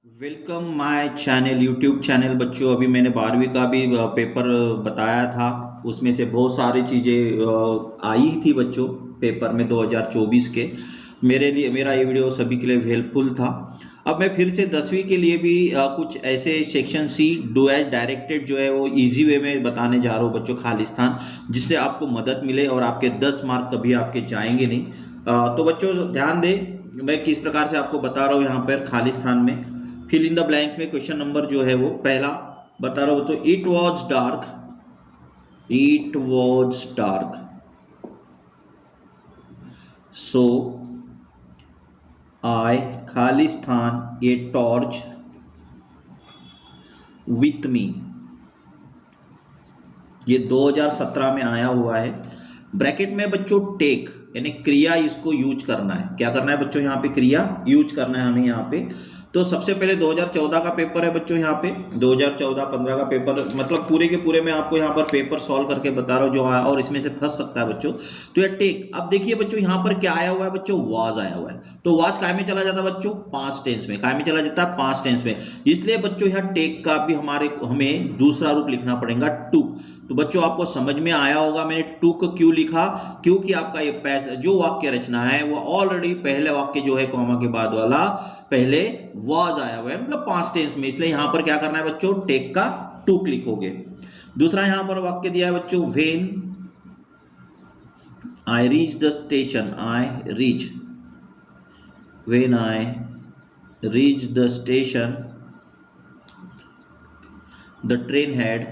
Welcome my channel YouTube channel. बच्चों अभी मैंने 12वीं का भी पेपर बताया था, उसमें से बहुत सारी चीज़ें आई थी बच्चों पेपर में 2024 के। मेरे लिए मेरा ये वीडियो सभी के लिए हेल्पफुल था। अब मैं फिर से 10वीं के लिए भी कुछ ऐसे section C do as directed जो है वो इजी वे में बताने जा रहा हूँ बच्चों, खालिस्तान, जिससे आपको मदद मिले और आपके 10 मार्क कभी आपके जाएंगे नहीं। तो बच्चों ध्यान दें मैं किस प्रकार से आपको बता रहा हूँ। यहाँ पर खालिस्तान में फिल इन द ब्लैंक्स में क्वेश्चन नंबर जो है वो पहला बता रहा हूं, तो it was dark so I Khalistan a torch with me. ये 2017 में आया हुआ है। ब्रैकेट में बच्चों टेक यानी क्रिया, इसको यूज करना है। क्या करना है बच्चों, यहाँ पे क्रिया यूज करना है हमें यहाँ पे। तो सबसे पहले 2014 का पेपर है बच्चों, यहाँ पे 2014-15 का पेपर, मतलब पूरे के पूरे मैं आपको यहाँ पर पेपर सॉल्व करके बता रहा हूँ जो आया, और इसमें से फंस सकता है बच्चों। तो ये टेक, अब देखिए बच्चों यहाँ पर क्या आया हुआ है बच्चों, वाज आया हुआ है। तो वाज काय में चला जाता है बच्चों, पास्ट टेंस में। काय में चला जाता है, पास्ट टेंस में। इसलिए बच्चों यहाँ टेक का भी हमें दूसरा रूप लिखना पड़ेगा, टुक। तो बच्चों आपको समझ में आया होगा मैंने टुक क्यों लिखा, क्योंकि आपका ये जो वाक्य रचना है वो ऑलरेडी पहले वाक्य जो है कॉमा के बाद वाला पहले वाज आया हुआ है, मतलब पास्ट टेंस में। इसलिए यहां पर क्या करना है बच्चों, टेक का टुक लिखोगे। दूसरा यहां पर वाक्य दिया है बच्चों, when I reach the station, when I reach the station the train had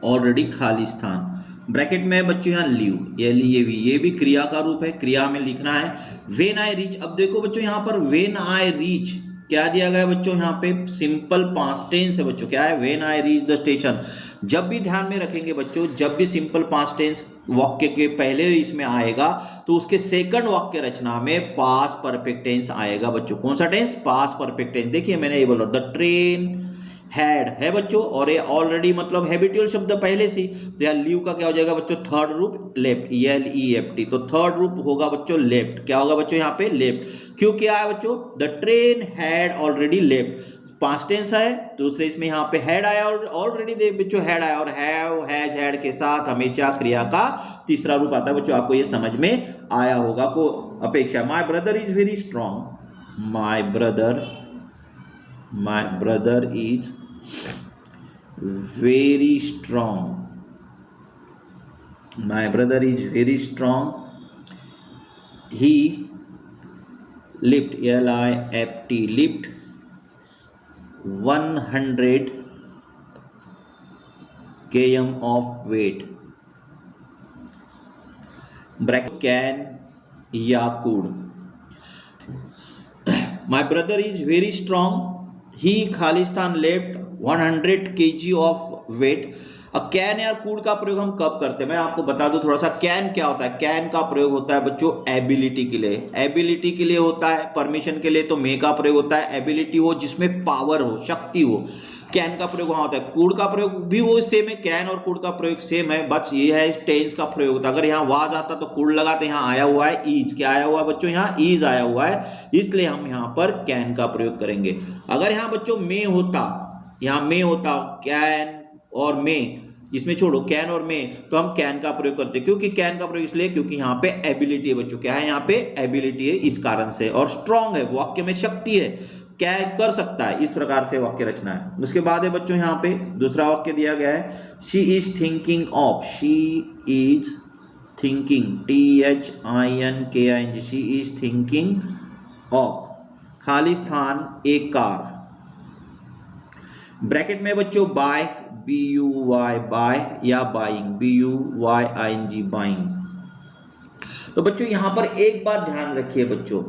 already Khalistan. Bracket में बच्चों यहाँ लीव, ये भी क्रिया का रूप है, क्रिया में लिखना है। व्हेन आई रीच, अब देखो बच्चों यहाँ पर व्हेन आई रीच क्या दिया गया है बच्चों, यहाँ पे सिंपल पास्ट टेंस है बच्चों। क्या है, when I reach the station. जब भी ध्यान में रखेंगे बच्चों, जब भी सिंपल पास्ट टेंस वाक्य के पहले इसमें आएगा तो उसके सेकंड वाक्य रचना में पास्ट परफेक्ट टेंस आएगा बच्चों। कौन सा टेंस, पास्ट परफेक्ट टेंस। देखिए मैंने ये बोला, द ट्रेन हैड है बच्चों, और ये ऑलरेडी मतलब हैबिचुअल शब्द पहले से। तो यहाँ लीव का क्या हो जाएगा बच्चों, थर्ड रूप लेफ्ट, LEFT। तो थर्ड रूप होगा बच्चों लेफ्ट। क्या होगा बच्चों यहाँ पे, लेफ्ट। क्यों क्या है बच्चों, the train had already left, past tense है। दूसरे इसमें यहाँ पे हैड आया, ऑलरेडी बच्चों हैड आया, और हैव हैज हैड के साथ हमेशा क्रिया का तीसरा रूप आता है बच्चों। आपको ये समझ में आया होगा को अपेक्षा। My brother is very strong, my brother is very strong, my brother is very strong, he lift, lift 100 kg of weight। Bracket can या could. my brother is very strong, he खालिस्तान लेफ्ट 100 kg ऑफ वेट। अब can या could का प्रयोग हम कब करते हैं, मैं आपको बता दूं थोड़ा सा। कैन क्या होता है, कैन का प्रयोग होता है बच्चों एबिलिटी के लिए, एबिलिटी के लिए होता है। परमिशन के लिए तो मे का प्रयोग होता है, एबिलिटी हो जिसमें पावर हो, शक्ति हो, कैन का प्रयोग वहां होता है। कूड का प्रयोग भी वो सेम है, कैन और कूड का प्रयोग सेम है, बस ये है टेंस का प्रयोग होता है। अगर यहाँ वाज आता तो कूड लगाते, यहाँ आया हुआ है ईज। क्या आया हुआ है बच्चों, यहाँ ईज आया हुआ है, इसलिए हम यहाँ पर कैन का प्रयोग करेंगे। अगर यहाँ बच्चों मे होता, यहाँ मे होता, कैन और मे, इसमें छोड़ो कैन और मे, तो हम कैन का प्रयोग करते। क्योंकि कैन का प्रयोग इसलिए क्योंकि यहाँ पे एबिलिटी है बच्चों। क्या है, यहाँ पे एबिलिटी है, इस कारण से। और स्ट्रॉन्ग है, वाक्य में शक्ति है, क्या कर सकता है, इस प्रकार से वाक्य रचना है। उसके बाद है बच्चों यहाँ पे दूसरा वाक्य दिया गया है, she is thinking of, she is thinking, THINKING, she is thinking of Khalistan A car. Bracket में बच्चों बाय, BUY बाय, या बाइंग, BUYING बाइंग। तो बच्चों यहां पर एक बात ध्यान रखिए बच्चों,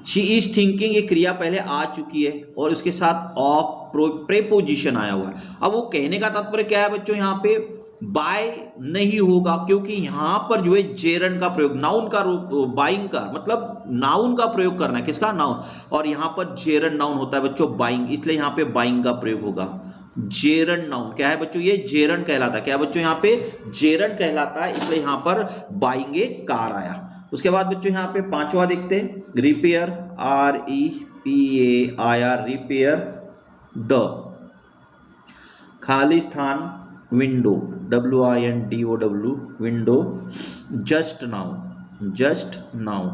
शी इज थिंकिंग ये क्रिया पहले आ चुकी है और उसके साथ ऑफ प्रेपोजिशन आया हुआ है। अब वो कहने का तात्पर्य क्या है बच्चों, यहाँ पे बाय नहीं होगा क्योंकि यहां पर जो है जेरन का प्रयोग, नाउन का रूप, बाइंग का मतलब नाउन का प्रयोग करना है, किसका, नाउन, और यहां पर जेरन नाउन होता है बच्चों बाइंग, इसलिए यहां पे बाइंग का प्रयोग होगा। जेरंड नाउन क्या है बच्चों, ये जेरंड कहलाता है। क्या बच्चों यहाँ पे जेरंड कहलाता है, इसलिए यहाँ पर बाइंग ए कार आया। उसके बाद बच्चों यहाँ पे पांचवा देखते हैं, रिपेयर, REPAIR, रिपेयर। द खालिस्तान, window, WINDOW, window. Just now, just now.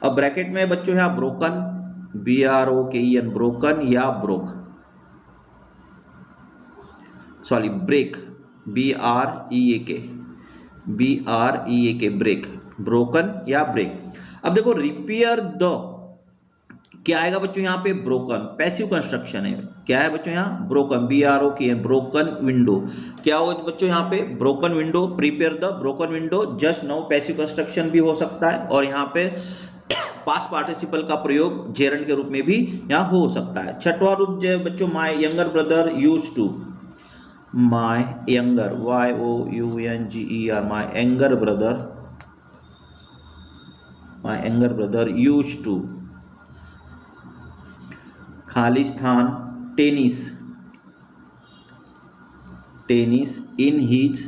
अब ब्रैकेट में बच्चों यहाँ ब्रोकन, BROKEN, ब्रोकन या broke, sorry break, BREAK, break, broken या ब्रेक। अब देखो रिपेयर द क्या आएगा बच्चों यहाँ पे, ब्रोकन, पैसिव कंस्ट्रक्शन है। क्या है बच्चों यहाँ, ब्रोकन, BROKN, ब्रोकन विंडो। क्या हो बच्चों यहाँ पे, broken window, prepare the broken window. Just now passive construction भी हो सकता है, और यहाँ पे पास्ट पार्टिसिपल का प्रयोग जेरंड के रूप में भी यहाँ हो सकता है। छठवां रूप जो बच्चों, my younger brother used to, my younger, YOUNGER, my younger brother used to. खालिस्तान, टेनिस इन हिज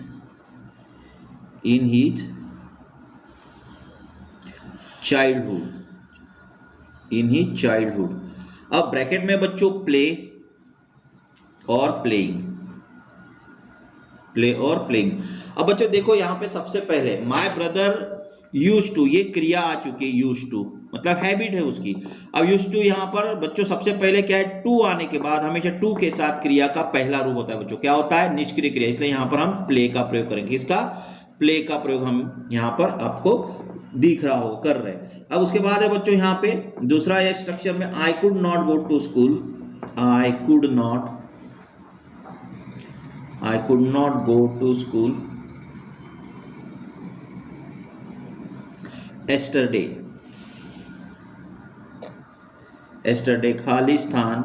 चाइल्डहुड। अब ब्रैकेट में बच्चों प्ले और प्लेइंग, अब बच्चों देखो यहाँ पे सबसे पहले माय ब्रदर यूज्ड टू, ये क्रिया आ चुकी है, यूज्ड टू मतलब हैबिट है उसकी। अब यूज्ड टू यहाँ पर बच्चों सबसे पहले क्या है, टू आने के बाद हमेशा टू के साथ क्रिया का पहला रूप होता है बच्चों, क्या होता है, निष्क्रिय क्रिया। इसलिए यहाँ पर हम प्ले का प्रयोग करेंगे। इसका प्ले का प्रयोग हम यहाँ पर आपको दिख रहा हो कर रहे हैं। अब उसके बाद है बच्चों यहाँ पे दूसरा ये स्ट्रक्चर में, I could not go to school, I could not go to school yesterday। खालिस्तान,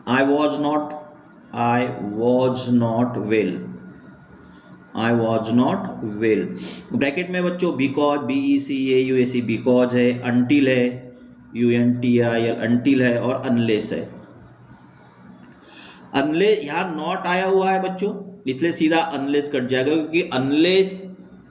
I was not well। Bracket में बच्चों बिकॉज, BECAUSE, बिकॉज है, अंटिल है, UNTIL, अंटिल है, और अनलेस है। अनलेस यहाँ नॉट आया हुआ है बच्चों, इसलिए सीधा अनलेस कट जाएगा, क्योंकि अनलेस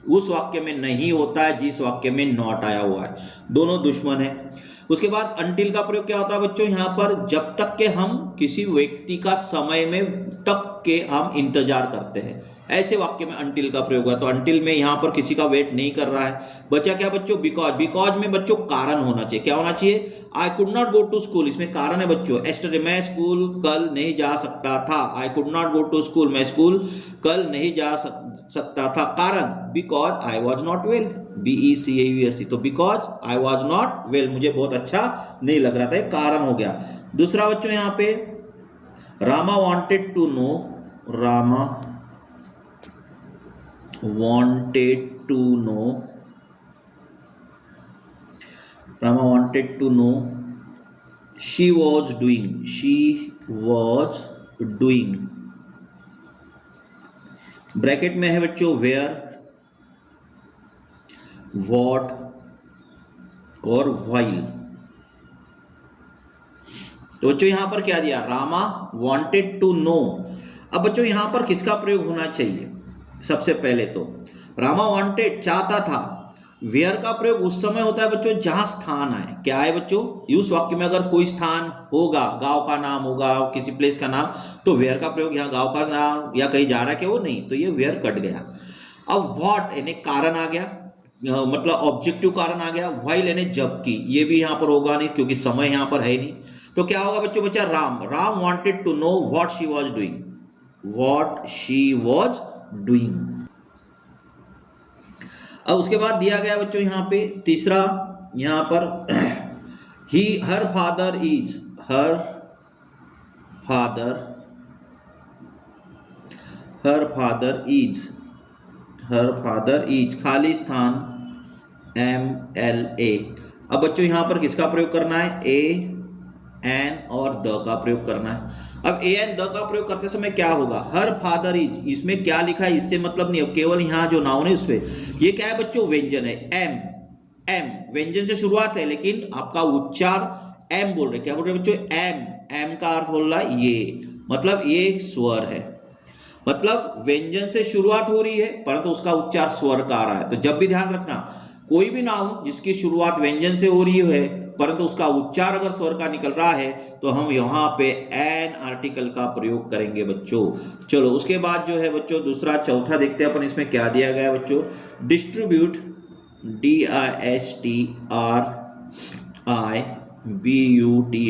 उस वाक्य में नहीं होता है जिस वाक्य में नॉट आया हुआ है, दोनों दुश्मन है। उसके बाद अंटिल का प्रयोग क्या होता है बच्चों, यहाँ पर जब तक के हम किसी व्यक्ति का समय में तक के हम इंतजार करते हैं, ऐसे वाक्य में अंटिल का प्रयोग हुआ। तो अंटिल में यहाँ पर किसी का वेट नहीं कर रहा है। बचा क्या बच्चों, बिकॉज में बच्चों कारण होना चाहिए। क्या होना चाहिए, I could not go to school, इसमें कारण है बच्चों। एस्टरडे, मैं स्कूल कल नहीं जा सकता था। I could not go to school, मैं स्कूल कल नहीं जा सकता था। कारण, because I was not well, BECAUSE, तो because I was not well, मुझे बहुत अच्छा नहीं लग रहा था, कारण हो गया। दूसरा बच्चों यहाँ पे Rama wanted to know, she was doing। ब्रैकेट में है बच्चों वेयर, वॉट और व्हाइल। तो बच्चों यहां पर क्या दिया, रामा वांटेड टू नो। अब बच्चों यहां पर किसका प्रयोग होना चाहिए, सबसे पहले तो रामा वांटेड, चाहता था। वेयर का प्रयोग उस समय होता है बच्चों जहां स्थान आए। क्या है बच्चों, उस वाक्य में अगर कोई स्थान होगा, गांव का नाम होगा, किसी प्लेस का नाम, तो वेयर का प्रयोग यहाँ गांव का नाम या कहीं जा रहा है क्या वो नहीं, तो ये वेयर कट गया। अब व्हाट यानी कारण आ गया, मतलब ऑब्जेक्टिव कारण आ गया। व्हाइल यानी जबकि, ये भी यहाँ पर होगा नहीं क्योंकि समय यहाँ पर है नहीं। तो क्या होगा बच्चों, बच्चा Ram wanted to know what she was doing. अब उसके बाद दिया गया बच्चों यहाँ पे तीसरा, यहाँ पर her father is Khalistan, MLA। अब बच्चों यहां पर किसका प्रयोग करना है, A, N और द का प्रयोग करना है। अब A N द का प्रयोग करते समय क्या होगा, हर फादर इज, इसमें क्या लिखा है इससे मतलब नहीं, अब केवल यहाँ जो नाउन है उसपे, ये क्या है बच्चों, व्यंजन है। M व्यंजन से शुरुआत है, लेकिन आपका उच्चार M बोल रहे, क्या बोल रहे बच्चों, M का अर्थ बोल रहा है ये, मतलब ये एक स्वर है, मतलब व्यंजन से शुरुआत हो रही है परंतु उसका उच्चार स्वर का आ रहा है। तो जब भी ध्यान रखना, कोई भी नाउन जिसकी शुरुआत व्यंजन से हो रही है परंतु उसका उच्चार अगर स्वर का निकल रहा है तो हम यहाँ पे एन आर्टिकल का प्रयोग करेंगे बच्चों। चलो उसके बाद जो है बच्चों दूसरा चौथा देखते हैं अपन, इसमें क्या दिया गया है बच्चों। Distribute, DISTRIBUT,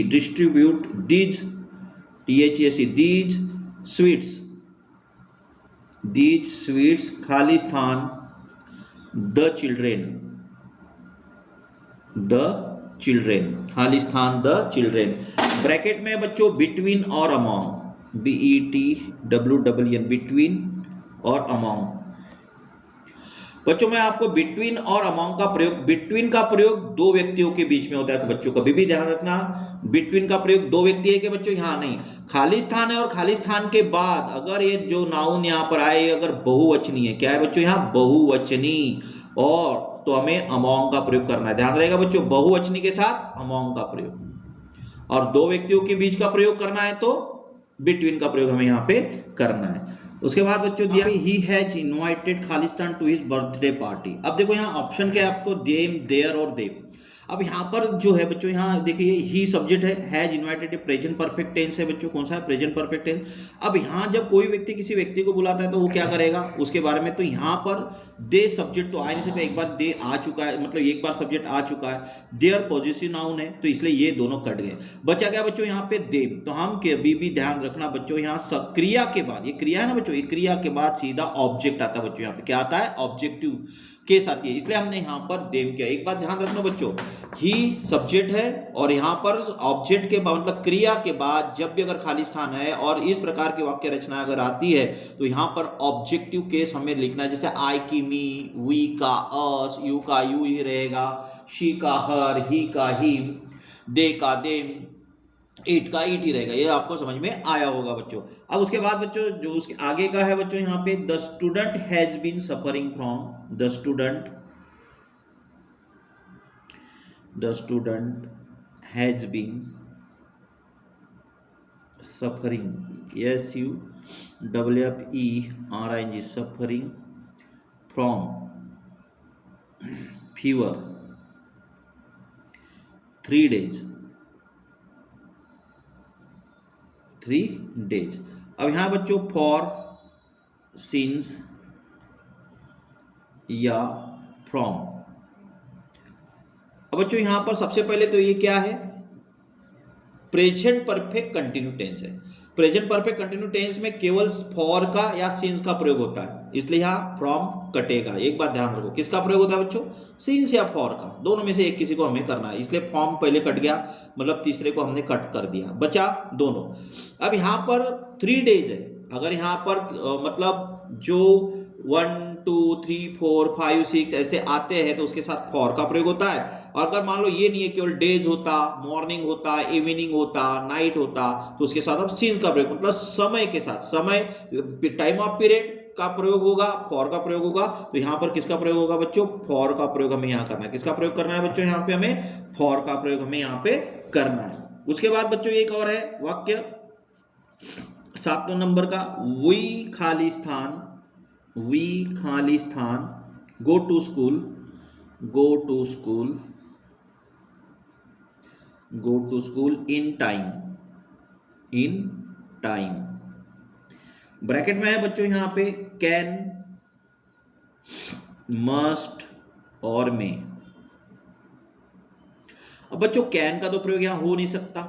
distribute these, THEC, these sweets Khalistan the children, Khalistan the children. Bracket में बच्चों बिटवीन और अमॉन्ग, BETWN, बिटवीन और अमॉन्ग। बच्चों मैं आपको बिटवीन और अमॉन्ग का प्रयोग, बिटवीन का प्रयोग दो व्यक्तियों के बीच में होता है। तो बच्चों कभी भी ध्यान रखना, बिटवीन का प्रयोग दो व्यक्ति है कि बच्चों, यहाँ नहीं। खालिस्तान है और खालिस्तान के बाद अगर ये जो नाउन यहाँ पर आए अगर बहुवचनी है, क्या है बच्चों यहाँ बहुवचनी, और तो हमें अमॉन्ग का प्रयोग करना है। ध्यान रहेगा बच्चों, बहुवचनी के साथ अमॉन्ग का प्रयोग, और दो व्यक्तियों के बीच का प्रयोग करना है तो बिटवीन का प्रयोग हमें यहाँ पे करना है। उसके बाद बच्चों दिया ही हैज इनवाइटेड खालिस्तान टू हिज बर्थडे पार्टी। अब देखो यहाँ ऑप्शन क्या है आपको, देम, देयर और दे। अब यहाँ पर जो है बच्चों, यहाँ देखिए ही सब्जेक्ट है, has invited present perfect tense है बच्चों। कौन सा है, प्रेजेंट परफेक्ट टेंस। अब यहाँ जब कोई व्यक्ति किसी व्यक्ति को बुलाता है तो वो क्या करेगा उसके बारे में, तो यहाँ पर दे सब्जेक्ट तो आ नहीं सकता, एक बार दे आ चुका है, मतलब एक बार सब्जेक्ट आ चुका है। देयर पॉजिटिव नाउन है तो इसलिए ये दोनों कट गए, बचा क्या बच्चों यहाँ पे देम। तो हम कभी भी ध्यान रखना बच्चों, यहाँ क्रिया के बाद, ये क्रिया है ना बच्चों, ये क्रिया के बाद सीधा ऑब्जेक्ट आता है बच्चों। यहाँ पे क्या आता है, ऑब्जेक्टिव के साथ, ये इसलिए हमने यहाँ पर देम किया। एक बात ध्यान रखना बच्चों, ही सब्जेक्ट है और यहाँ पर ऑब्जेक्ट के बाद मतलब क्रिया के बाद जब भी अगर खालिस्तान है और इस प्रकार की वाक्य रचना अगर आती है तो यहाँ पर ऑब्जेक्टिव केस हमें लिखना है। जैसे आई की मी, वी का अस, यू का यू ही रहेगा, शी का हर, ही का हिम, दे का देम, ईट का ईट ही रहेगा। ये आपको समझ में आया होगा बच्चों। अब उसके बाद बच्चों जो उसके आगे का है बच्चों, यहाँ पे the student has been suffering from, the student has been suffering, SUFFERING, suffering from fever 3 days। अब यहां बच्चों फॉर, सिंस या फ्रॉम। अब बच्चों यहां पर सबसे पहले तो ये क्या है, प्रेजेंट परफेक्ट कंटिन्यू टेंस है। प्रेजेंट परफेक्ट कंटिन्यू टेंस में केवल फॉर का या सिंस का प्रयोग होता है, इसलिए यहां फ्रॉम कटेगा। एक बात ध्यान रखो, किसका प्रयोग होता है बच्चों, सिंस या फॉर का, दोनों में से एक किसी को हमें करना है, इसलिए फॉर्म पहले कट गया, मतलब तीसरे को हमने कट कर दिया, बचा दोनों। अब यहाँ पर 3 days है, अगर यहाँ पर मतलब जो 1 2 3 4 5 6 ऐसे आते हैं तो उसके साथ फॉर का प्रयोग होता है। और अगर मान लो ये नहीं है, केवल डेज होता, मॉर्निंग होता, इवनिंग होता, नाइट होता, तो उसके साथ अब सीन्स का प्रयोग, मतलब समय के साथ, समय टाइम ऑफ पीरियड का प्रयोग होगा, फॉर का प्रयोग होगा। तो यहाँ पर किसका प्रयोग होगा बच्चों, फॉर का प्रयोग हमें यहाँ करना है। किसका प्रयोग करना है बच्चों, यहाँ पे हमें फॉर का प्रयोग हमें यहाँ पे करना है। उसके बाद बच्चों एक और है वाक्य 7 नंबर का, वी खालिस्तान go to school in time. Bracket में है बच्चों यहाँ पे कैन, मस्ट और मे। अब बच्चों कैन का तो प्रयोग यहाँ हो नहीं सकता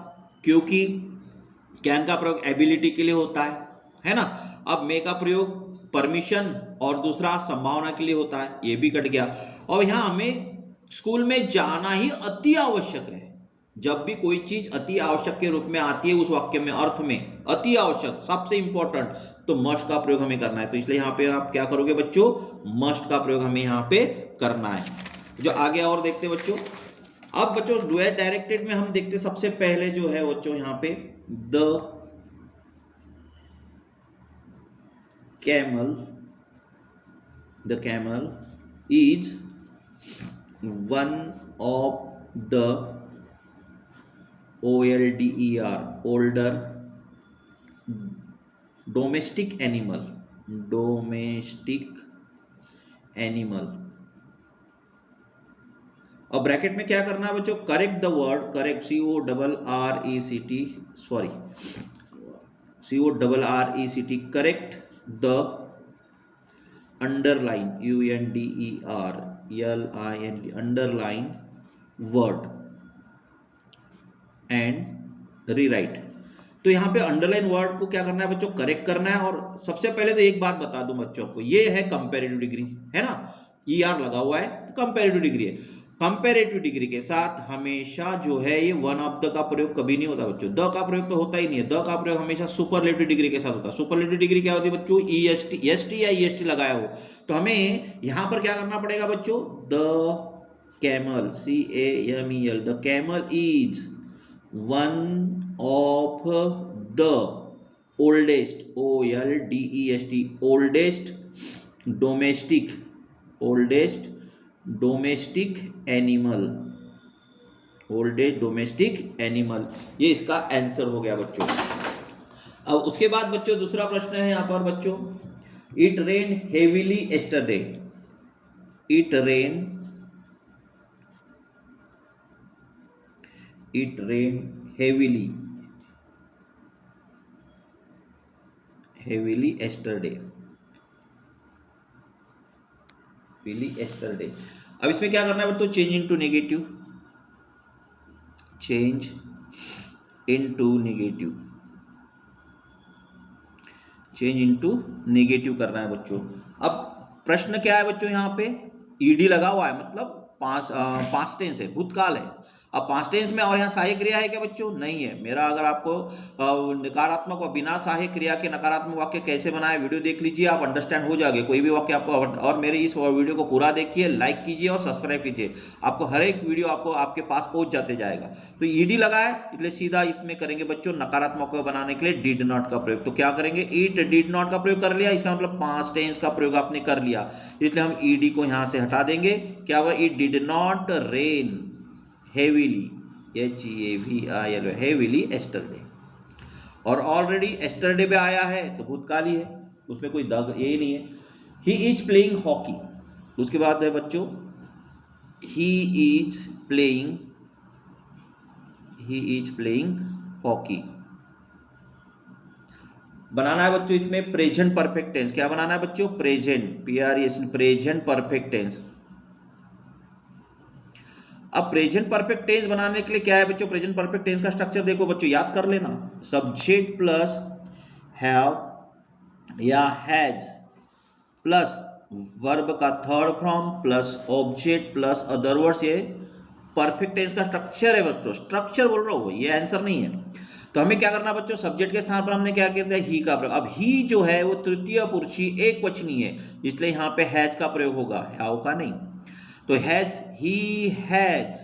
क्योंकि कैन का प्रयोग एबिलिटी के लिए होता है ना। अब मे का प्रयोग परमिशन और दूसरा संभावना के लिए होता है, ये भी कट गया। और यहाँ हमें स्कूल में जाना ही अति आवश्यक है। जब भी कोई चीज अति आवश्यक के रूप में आती है उस वाक्य में, अर्थ में अति आवश्यक सबसे इंपॉर्टेंट, तो मस्ट का प्रयोग हमें करना है। तो इसलिए यहाँ पे आप क्या करोगे बच्चों, मस्ट का प्रयोग हमें यहाँ पे करना है। जो आगे और देखते बच्चों, अब बच्चों डुएट डायरेक्टेड में हम देखते सबसे पहले जो है बच्चों यहाँ पे the camel is one of the older domestic animal, domestic animal. और ब्रैकेट में क्या करना है बच्चों, correct the word, correct CORRECT, sorry CORRECT, correct the underline UNDERLINE underline word and rewrite. तो यहाँ पे अंडरलाइन वर्ड को क्या करना है बच्चों, करेक्ट करना है। और सबसे पहले तो एक बात बता दूं बच्चों को, ये है कंपैरेटिव डिग्री, है ना, ER लगा हुआ है तो कंपैरेटिव डिग्री है। कंपैरेटिव डिग्री के साथ हमेशा जो है ये वन ऑफ द का प्रयोग कभी नहीं होता बच्चों, द का प्रयोग तो होता ही नहीं है। द का प्रयोग हमेशा सुपरलेटिव डिग्री के साथ होता है। सुपरलेटिव डिग्री क्या होती है बच्चों, EST या EST लगाया हो तो हमें यहां पर क्या करना पड़ेगा बच्चों, the camel, CAMEL, the camel is one of the oldest, OLDEST, oldest domestic animal, oldest domestic animal, ये इसका आंसर हो गया बच्चों। अब उसके बाद बच्चों दूसरा प्रश्न है यहाँ पर बच्चों, it rain heavily yesterday, it rain heavily yesterday. अब इसमें क्या करना है बच्चों, चेंज इनटू नेगेटिव, करना है बच्चों। अब प्रश्न क्या है बच्चों, यहाँ पे ईडी लगा हुआ है, मतलब पास्ट टेंस है, भूतकाल है। अब पास्ट टेंस में और यहाँ सहायक क्रिया है क्या बच्चों, नहीं है। मेरा अगर आपको नकारात्मक व बिना सहायक क्रिया के नकारात्मक वाक्य कैसे बनाए वीडियो देख लीजिए, आप अंडरस्टैंड हो जाएंगे कोई भी वाक्य आपको। और मेरे इस वीडियो को पूरा देखिए, लाइक कीजिए और सब्सक्राइब कीजिए, आपको हर एक वीडियो आपको आपके पास पहुंच जाते जाएगा। तो ईडी लगा है इसलिए सीधा इसमें करेंगे बच्चों नकारात्मक को बनाने के लिए डिड नॉट का प्रयोग। तो क्या करेंगे, इट डिड नॉट का प्रयोग कर लिया, इसका मतलब पास्ट टेंस का प्रयोग आपने कर लिया, इसलिए हम ईडी को यहां से हटा देंगे। क्या हुआ, it did not rain heavily, HEAVIL, heavily yesterday. और ऑलरेडी एस्टरडे पे आया है तो भूतकाल ही है, उसमें कोई दग यही नहीं है। ही इज प्लेइंग हॉकी, उसके बाद है बच्चों ही इज प्लेइंग हॉकी। बनाना है बच्चों इसमें प्रेजेंट परफेक्ट टेंस। क्या बनाना है बच्चों, प्रेजेंट, प्रेजेंट परफेक्ट टेंस। अब प्रेजेंट परफेक्ट टेंस बनाने के लिए क्या है बच्चों, प्रेजेंट परफेक्ट टेंस का स्ट्रक्चर देखो बच्चों, याद कर लेना, सब्जेक्ट प्लस हैव या हैज प्लस वर्ब का third form plus object plus other words, ये परफेक्ट टेंस का स्ट्रक्चर है बच्चों। स्ट्रक्चर बोल रहा हूं, ये आंसर नहीं है। तो हमें क्या करना बच्चों, सब्जेक्ट के स्थान पर हमने क्या किया था, ही का प्रयोग। अब ही जो है वो तृतीय पुरुषी एक वचनी है, इसलिए यहां पे हैज का प्रयोग होगा, हैव का नहीं। तो हैज, ही हैज।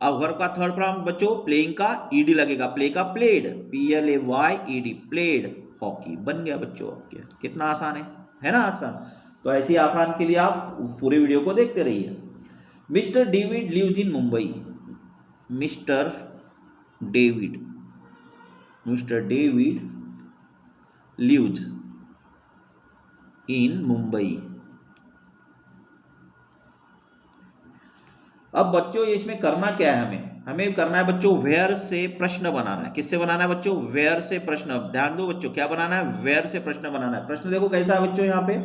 अब वर्ब का थर्ड फॉर्म बच्चों प्लेइंग का ईडी लगेगा, प्ले का प्लेड, PLAYED, प्लेड हॉकी। बन गया बच्चों, कितना आसान है ना आसान। तो ऐसी आसान के लिए आप पूरे वीडियो को देखते रहिए। Mister David lives in Mumbai, Mister David lives in Mumbai. अब बच्चों ये इसमें करना क्या है, हमें करना है बच्चों वेयर से प्रश्न बनाना है। किससे बनाना है बच्चों, वेयर से प्रश्न। ध्यान दो बच्चों, क्या बनाना है, वेयर से प्रश्न बनाना है। प्रश्न देखो कैसा है बच्चों, यहाँ पे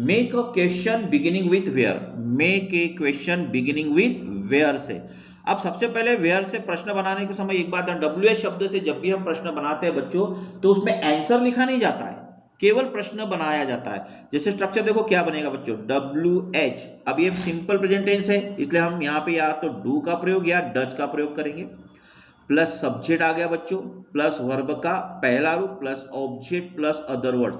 make a question beginning with where, make a question beginning with where से। अब सबसे पहले वेयर से प्रश्न बनाने के समय एक बात है, WH शब्द से जब भी हम प्रश्न बनाते हैं बच्चों तो उसमें आंसर लिखा नहीं जाता है, केवल प्रश्न बनाया जाता है। जैसे स्ट्रक्चर देखो क्या बनेगा बच्चों, WH। अब ये सिंपल प्रेजेंट टेंस है, इसलिए हम यहाँ पे या तो डू का प्रयोग या डज का प्रयोग करेंगे, प्लस सब्जेक्ट आ गया बच्चों, प्लस वर्ब का पहला रूप, plus object plus other word.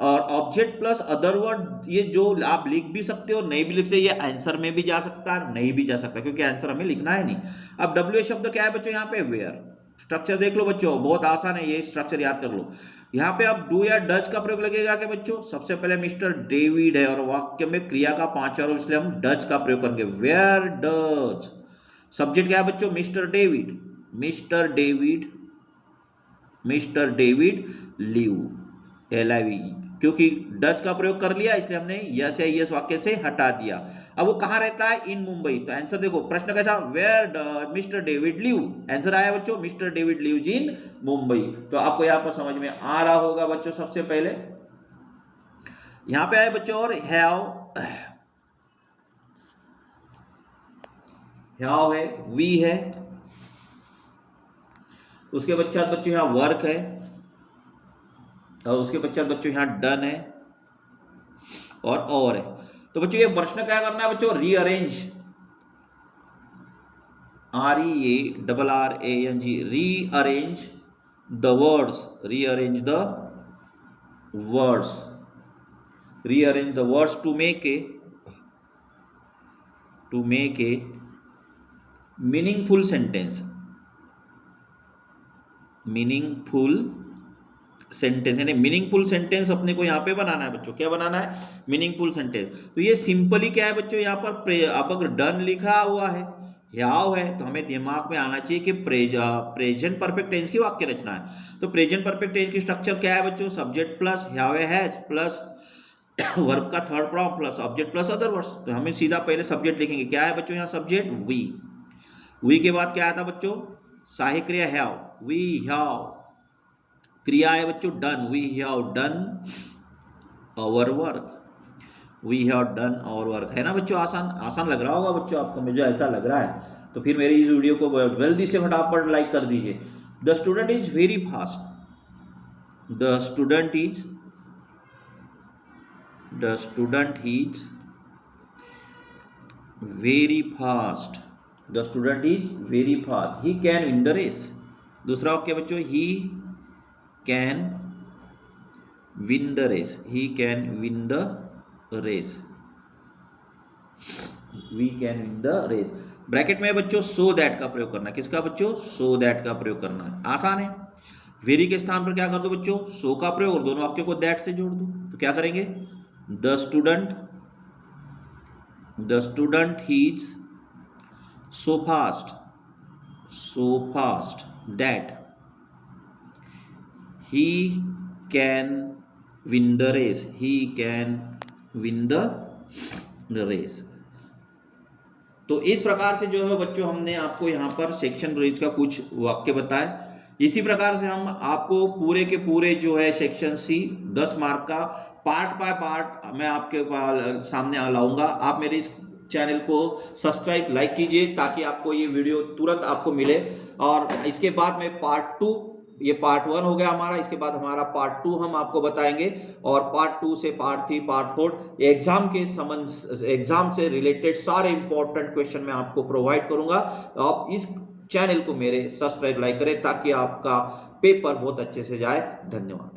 और ऑब्जेक्ट प्लस अदर वर्ड ये जो आप लिख भी सकते हो, नहीं भी लिख सकते, ये आंसर में भी जा सकता है, नहीं भी जा सकता, क्योंकि आंसर हमें लिखना है नहीं। अब WH शब्द क्या है बच्चों, यहाँ पे वेयर। स्ट्रक्चर देख लो बच्चों, बहुत आसान है, ये स्ट्रक्चर याद कर लो। यहाँ पे अब डू या डज का प्रयोग लगेगा क्या बच्चों, सबसे पहले मिस्टर डेविड है और वाक्य में क्रिया का पांचवा रूप, इसलिए हम डज का प्रयोग करेंगे, वेयर डज। सब्जेक्ट क्या है बच्चों, मिस्टर डेविड लिव, LIV, क्योंकि डच का प्रयोग कर लिया इसलिए हमने यस या यस वाक्य से हटा दिया। अब वो कहाँ रहता है? इन मुंबई। तो आंसर देखो, प्रश्न कैसा, where does Mister David live? Answer आया बच्चों, Mister David lives in Mumbai. तो आपको यहाँ पर समझ में आ रहा होगा बच्चों। सबसे पहले यहाँ पे आए बच्चों और हैव है, वी है, उसके पश्चात बच्चों यहाँ वर्क है, और उसके पश्चात बच्चों यहाँ डन है और है। तो बच्चों ये प्रश्न क्या करना है बच्चों? Rearrange, REARRANG, rearrange the words, rearrange the words, rearrange the words to make a meaningful sentence, meaningful sentence, यानी मीनिंगफुल सेंटेंस अपने को यहाँ पे बनाना है बच्चों। क्या बनाना है? Meaningful sentence. तो ये सिंपली क्या है बच्चों, यहाँ पर अब अगर डन लिखा हुआ है, हैव है, तो हमें दिमाग में आना चाहिए कि प्रेजेंट परफेक्ट टेंस की वाक्य रचना है। तो प्रेजेंट परफेक्ट टेंस की स्ट्रक्चर क्या है बच्चों? Subject plus have has plus verb का third form plus object plus other words. तो हमें सीधा पहले सब्जेक्ट लिखेंगे। क्या है बच्चों यहाँ सब्जेक्ट? वी के बाद क्या आया था बच्चों? सहायक क्रिया हैव, वी हैव। क्रिया है बच्चों done, we have done our work, we have done our work. है ना बच्चों? आसान लग रहा होगा बच्चों आपको, मुझे ऐसा लग रहा है। तो फिर मेरी इस वीडियो को जल्दी से फटाफट लाइक कर दीजिए। The student is very fast, the student is very fast, the student is very fast, he can win the race. दूसरा वाक्य बच्चों, he can win the race, he can win the race, we can win the race. Bracket में बच्चों so that का प्रयोग करना है। किसका बच्चों? सो दैट का प्रयोग करना है। आसान है। वेरी के स्थान पर क्या कर दो बच्चों? सो का प्रयोग, और दोनों वाक्यों को दैट से जोड़ दो। तो क्या करेंगे? The student is so fast that he can win the race, he can win the race। तो इस प्रकार से जो है बच्चों हमने आपको यहाँ पर सेक्शन ब्रिज का कुछ वाक्य बताए। इसी प्रकार से हम आपको पूरे के पूरे जो है सेक्शन सी 10 मार्क का पार्ट बाय पार्ट मैं आपके सामने लाऊंगा। आप मेरे इस चैनल को सब्सक्राइब लाइक कीजिए ताकि आपको ये वीडियो तुरंत आपको मिले। और इसके बाद में पार्ट 2, ये पार्ट 1 हो गया हमारा, इसके बाद हमारा पार्ट 2 हम आपको बताएंगे, और पार्ट 2 से पार्ट 3 पार्ट 4 एग्जाम से रिलेटेड सारे इंपॉर्टेंट क्वेश्चन मैं आपको प्रोवाइड करूंगा। आप इस चैनल को मेरे सब्सक्राइब लाइक करें ताकि आपका पेपर बहुत अच्छे से जाए। धन्यवाद।